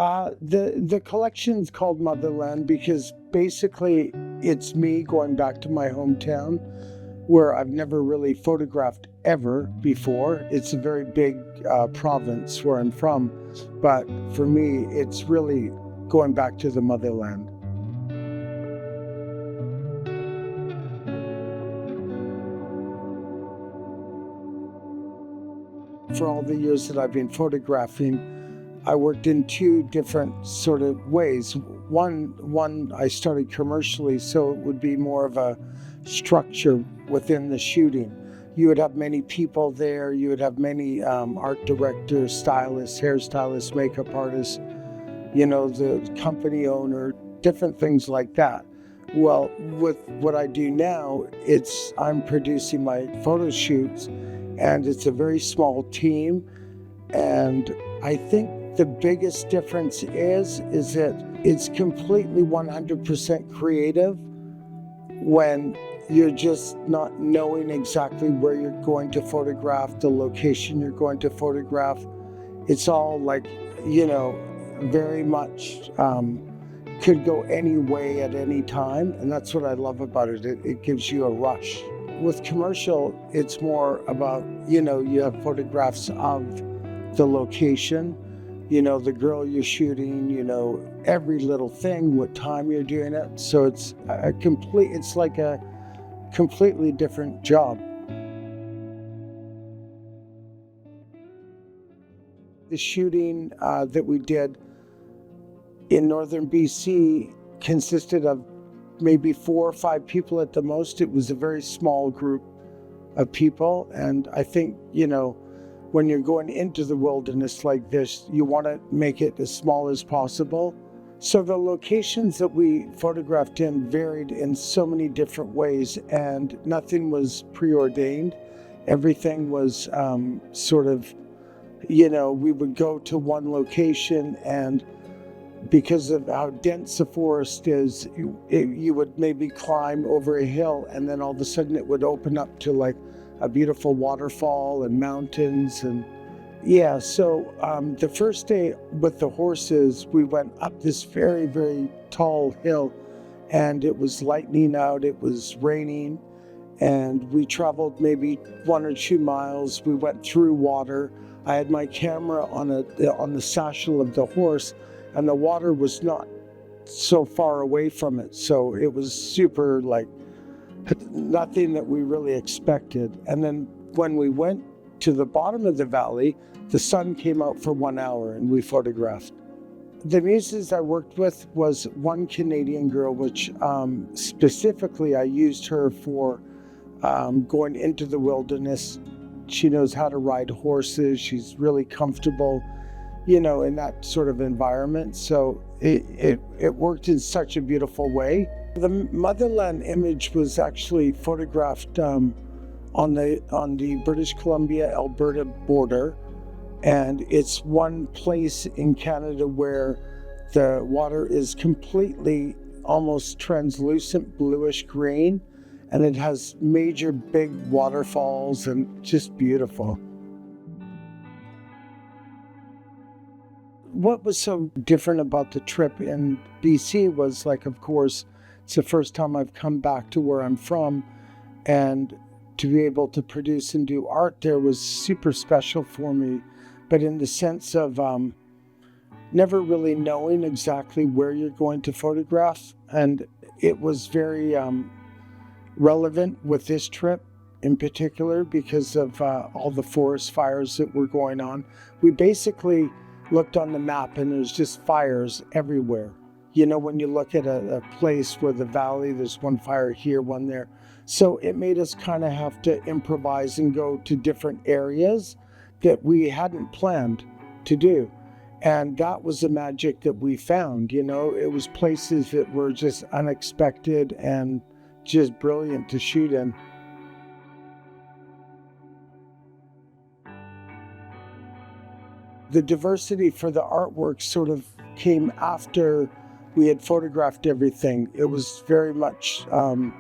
The collection's called Motherland because basically it's me going back to my hometown where I've never really photographed ever before. It's a very big province where I'm from, but for me, it's really going back to the motherland. For all the years that I've been photographing, I worked in two different sort of ways. One I started commercially, so it would be more of a structure within the shooting. You would have many people there. You would have many art directors, stylists, hairstylists, makeup artists, the company owner, different things like that. Well, with what I do now, I'm producing my photo shoots, and it's a very small team. And I think the biggest difference is that it's completely 100% creative when you're just not knowing exactly where you're going to photograph, the location you're going to photograph. It's all like, very much could go any way at any time. And that's what I love about it. It gives you a rush. With commercial, it's more about, you have photographs of the location, the girl you're shooting, every little thing, what time you're doing it. So it's like a completely different job. The shooting that we did in northern BC consisted of maybe 4 or 5 people at the most. It was a very small group of people. And I think, when you're going into the wilderness like this, you want to make it as small as possible. So the locations that we photographed in varied in so many different ways, and nothing was preordained. Everything was sort of, we would go to one location, and because of how dense the forest is, you would maybe climb over a hill, and then all of a sudden it would open up to like a beautiful waterfall and mountains. And yeah, so the first day with the horses, we went up this very, very tall hill, and it was lightning out, it was raining, and we traveled maybe 1 or 2 miles. We went through water. I had my camera on the satchel of the horse, and the water was not so far away from it. So it was super, like, nothing that we really expected. And then when we went to the bottom of the valley, the sun came out for 1 hour, and we photographed. The muses I worked with was one Canadian girl, which specifically I used her for going into the wilderness. She knows how to ride horses. She's really comfortable, in that sort of environment. So it worked in such a beautiful way. The Motherland image was actually photographed on the British Columbia-Alberta border. And it's one place in Canada where the water is completely almost translucent bluish green, and it has major big waterfalls and just beautiful. What was so different about the trip in BC was, like, of course, it's the first time I've come back to where I'm from, and to be able to produce and do art there was super special for me. But in the sense of never really knowing exactly where you're going to photograph, and it was very relevant with this trip in particular because of all the forest fires that were going on. We basically looked on the map, and there's just fires everywhere. When you look at a place where the valley, there's one fire here, one there. So it made us kind of have to improvise and go to different areas that we hadn't planned to do. And that was the magic that we found. It was places that were just unexpected and just brilliant to shoot in. The diversity for the artwork sort of came after we had photographed everything. It was very much a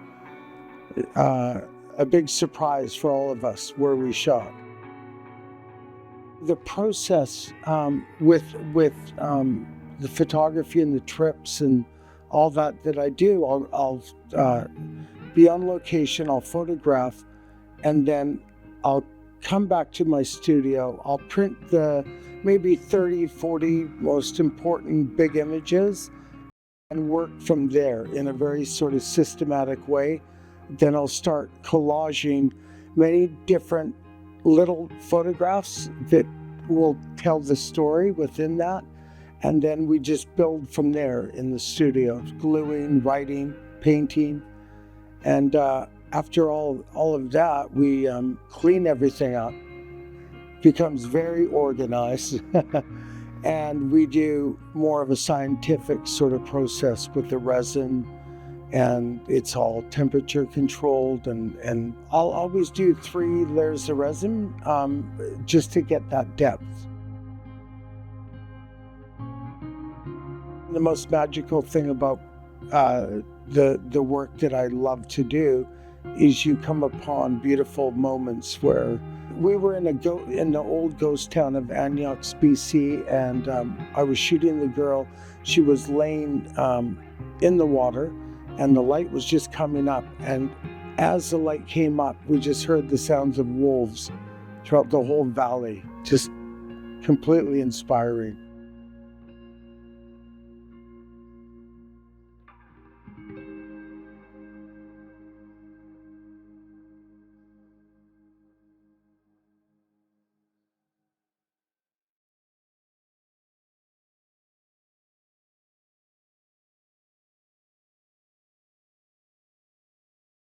big surprise for all of us where we shot. The process with the photography and the trips and all that I do. I'll be on location, I'll photograph, and then I'll come back to my studio. I'll print the maybe 30, 40 most important big images and work from there in a very sort of systematic way. Then I'll start collaging many different little photographs that will tell the story within that. And then we just build from there in the studio, gluing, writing, painting. And after all of that, we clean everything up. Becomes very organized. And we do more of a scientific sort of process with the resin, and it's all temperature controlled, and I'll always do 3 layers of resin just to get that depth. The most magical thing about the work that I love to do is you come upon beautiful moments where we were in the old ghost town of Anyux, BC, and I was shooting the girl. She was laying in the water, and the light was just coming up. And as the light came up, we just heard the sounds of wolves throughout the whole valley, just completely inspiring.